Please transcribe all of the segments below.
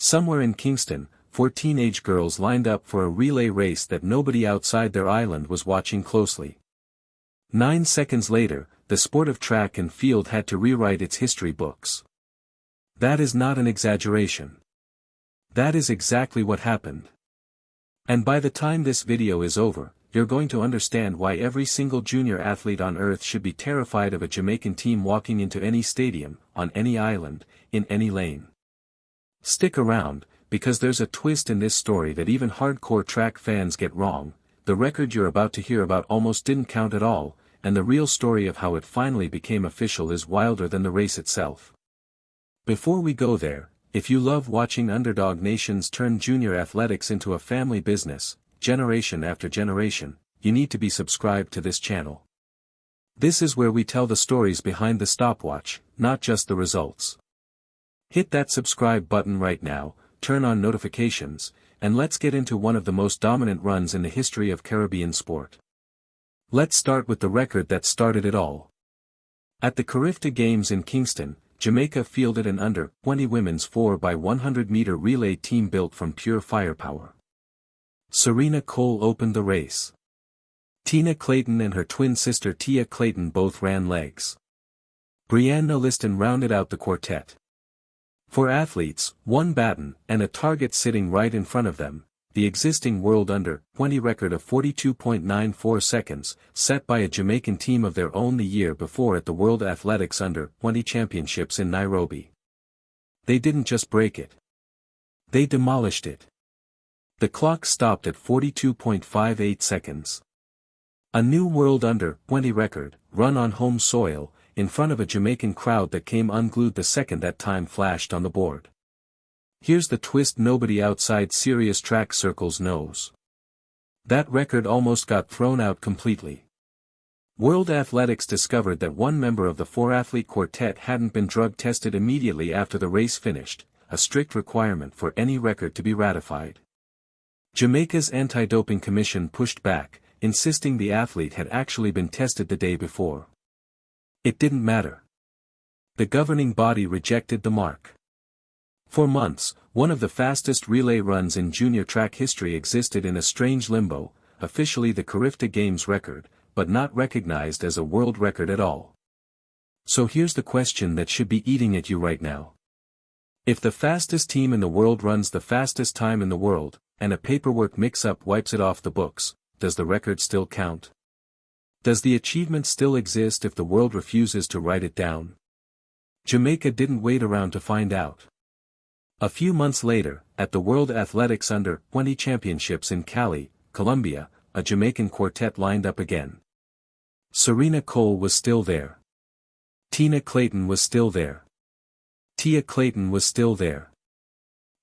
Somewhere in Kingston, 4 teenage girls lined up for a relay race that nobody outside their island was watching closely. 9 seconds later, the sport of track and field had to rewrite its history books. That is not an exaggeration. That is exactly what happened. And by the time this video is over, you're going to understand why every single junior athlete on Earth should be terrified of a Jamaican team walking into any stadium, on any island, in any lane. Stick around, because there's a twist in this story that even hardcore track fans get wrong. The record you're about to hear about almost didn't count at all, and the real story of how it finally became official is wilder than the race itself. Before we go there, if you love watching underdog nations turn junior athletics into a family business, generation after generation, you need to be subscribed to this channel. This is where we tell the stories behind the stopwatch, not just the results. Hit that subscribe button right now, turn on notifications, and let's get into one of the most dominant runs in the history of Caribbean sport. Let's start with the record that started it all. At the Carifta Games in Kingston, Jamaica fielded an under-20 women's 4x100m relay team built from pure firepower. Serena Cole opened the race. Tina Clayton and her twin sister Tia Clayton both ran legs. Brianna Lyston rounded out the quartet. For athletes, one baton, and a target sitting right in front of them, the existing world under-20 record of 42.94 seconds, set by a Jamaican team of their own the year before at the World Athletics Under-20 Championships in Nairobi. They didn't just break it. They demolished it. The clock stopped at 42.58 seconds. A new world under-20 record, run on home soil, in front of a Jamaican crowd that came unglued the second that time flashed on the board. Here's the twist nobody outside serious track circles knows. That record almost got thrown out completely. World Athletics discovered that one member of the 4-athlete quartet hadn't been drug tested immediately after the race finished, a strict requirement for any record to be ratified. Jamaica's Anti-Doping Commission pushed back, insisting the athlete had actually been tested the day before. It didn't matter. The governing body rejected the mark. For months, one of the fastest relay runs in junior track history existed in a strange limbo, officially the Carifta Games record, but not recognized as a world record at all. So here's the question that should be eating at you right now. If the fastest team in the world runs the fastest time in the world, and a paperwork mix-up wipes it off the books, does the record still count? Does the achievement still exist if the world refuses to write it down? Jamaica didn't wait around to find out. A few months later, at the World Athletics Under-20 Championships in Cali, Colombia, a Jamaican quartet lined up again. Serena Cole was still there. Tina Clayton was still there. Tia Clayton was still there.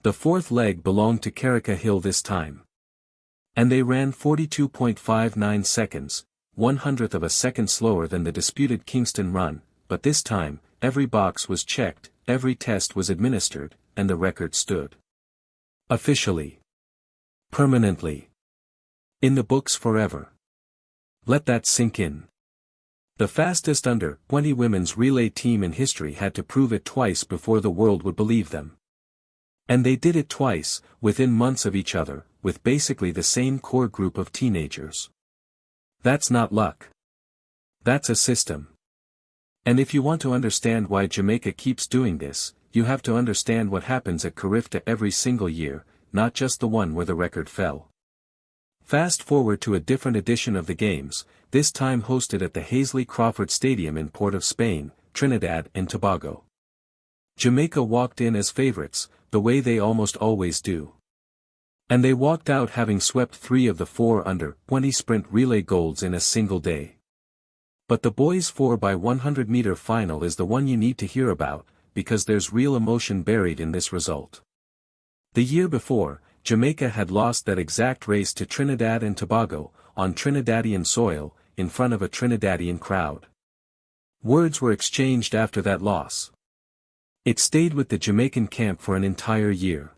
The fourth leg belonged to Carifta Hill this time. And they ran 42.59 seconds, 1/100th of a second slower than the disputed Kingston run, but this time, every box was checked, every test was administered, and the record stood. Officially. Permanently. In the books forever. Let that sink in. The fastest under-20 women's relay team in history had to prove it twice before the world would believe them. And they did it twice, within months of each other, with basically the same core group of teenagers. That's not luck. That's a system. And if you want to understand why Jamaica keeps doing this, you have to understand what happens at Carifta every single year, not just the one where the record fell. Fast forward to a different edition of the Games, this time hosted at the Hasely Crawford Stadium in Port of Spain, Trinidad and Tobago. Jamaica walked in as favorites, the way they almost always do. And they walked out having swept 3 of the 4 under-20 sprint relay golds in a single day. But the boys' 4x100m final is the one you need to hear about, because there's real emotion buried in this result. The year before, Jamaica had lost that exact race to Trinidad and Tobago, on Trinidadian soil, in front of a Trinidadian crowd. Words were exchanged after that loss. It stayed with the Jamaican camp for an entire year.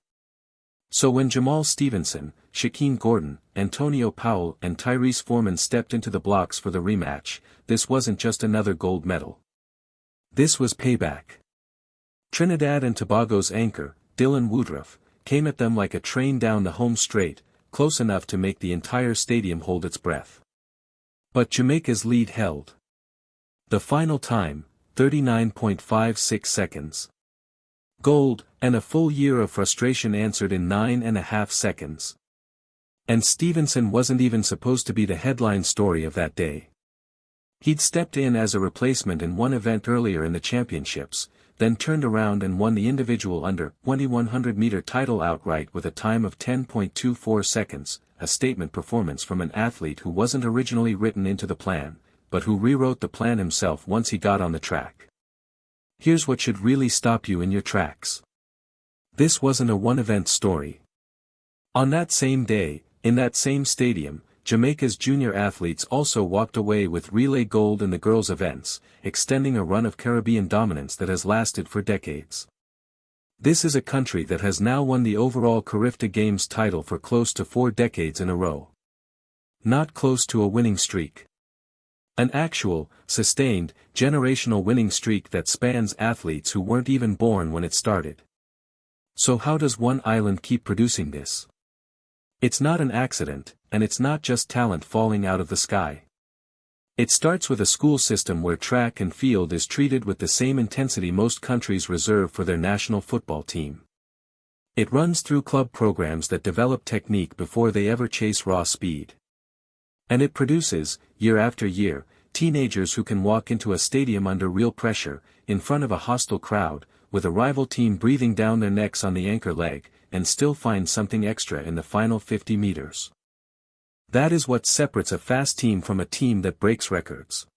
So when Jamal Stephenson, Shaquane Gordon, Antonio Powell and Tyreece Foreman stepped into the blocks for the rematch, this wasn't just another gold medal. This was payback. Trinidad and Tobago's anchor, Dylan Woodruff, came at them like a train down the home straight, close enough to make the entire stadium hold its breath. But Jamaica's lead held. The final time, 39.56 seconds. Gold, and a full year of frustration answered in 9.5 seconds. And Stephenson wasn't even supposed to be the headline story of that day. He'd stepped in as a replacement in one event earlier in the championships, then turned around and won the individual under 2100-meter title outright with a time of 10.24 seconds, a statement performance from an athlete who wasn't originally written into the plan, but who rewrote the plan himself once he got on the track. Here's what should really stop you in your tracks. This wasn't a one-event story. On that same day, in that same stadium, Jamaica's junior athletes also walked away with relay gold in the girls' events, extending a run of Caribbean dominance that has lasted for decades. This is a country that has now won the overall Carifta Games title for close to 4 decades in a row. Not close to a winning streak. An actual, sustained, generational winning streak that spans athletes who weren't even born when it started. So how does one island keep producing this? It's not an accident, and it's not just talent falling out of the sky. It starts with a school system where track and field is treated with the same intensity most countries reserve for their national football team. It runs through club programs that develop technique before they ever chase raw speed. And it produces, year after year, teenagers who can walk into a stadium under real pressure, in front of a hostile crowd, with a rival team breathing down their necks on the anchor leg, and still find something extra in the final 50 meters. That is what separates a fast team from a team that breaks records.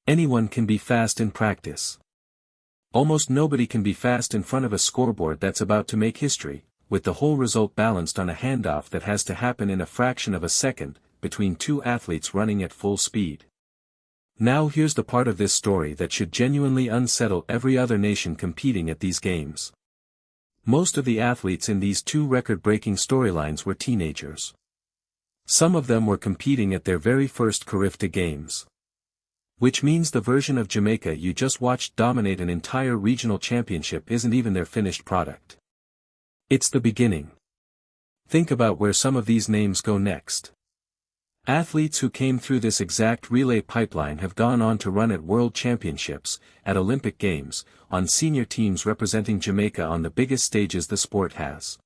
Anyone can be fast in practice. Almost nobody can be fast in front of a scoreboard that's about to make history, with the whole result balanced on a handoff that has to happen in a fraction of a second, between two athletes running at full speed. Now here's the part of this story that should genuinely unsettle every other nation competing at these games. Most of the athletes in these two record-breaking storylines were teenagers. Some of them were competing at their very first Carifta Games. Which means the version of Jamaica you just watched dominate an entire regional championship isn't even their finished product. It's the beginning. Think about where some of these names go next. Athletes who came through this exact relay pipeline have gone on to run at World Championships, at Olympic Games, on senior teams representing Jamaica on the biggest stages the sport has.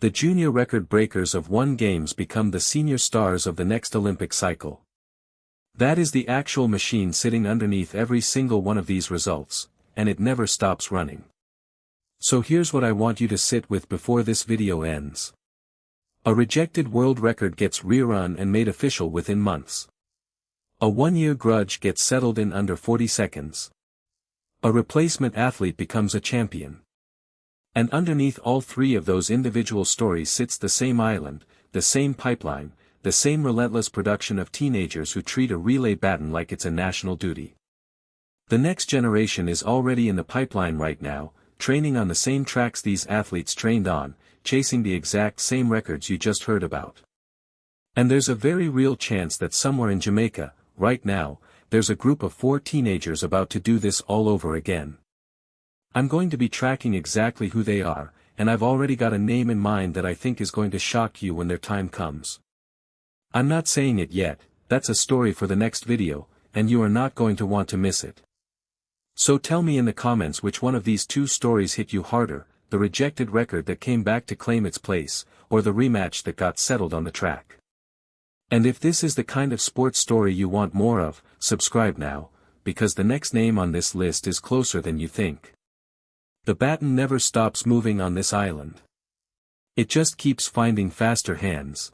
The junior record breakers of one games become the senior stars of the next Olympic cycle. That is the actual machine sitting underneath every single one of these results, and it never stops running. So here's what I want you to sit with before this video ends. A rejected world record gets rerun and made official within months. A one-year grudge gets settled in under 40 seconds. A replacement athlete becomes a champion. And underneath all three of those individual stories sits the same island, the same pipeline, the same relentless production of teenagers who treat a relay baton like it's a national duty. The next generation is already in the pipeline right now, training on the same tracks these athletes trained on, chasing the exact same records you just heard about. And there's a very real chance that somewhere in Jamaica, right now, there's a group of 4 teenagers about to do this all over again. I'm going to be tracking exactly who they are, and I've already got a name in mind that I think is going to shock you when their time comes. I'm not saying it yet, that's a story for the next video, and you are not going to want to miss it. So tell me in the comments which one of these two stories hit you harder, the rejected record that came back to claim its place, or the rematch that got settled on the track. And if this is the kind of sports story you want more of, subscribe now, because the next name on this list is closer than you think. The baton never stops moving on this island. It just keeps finding faster hands.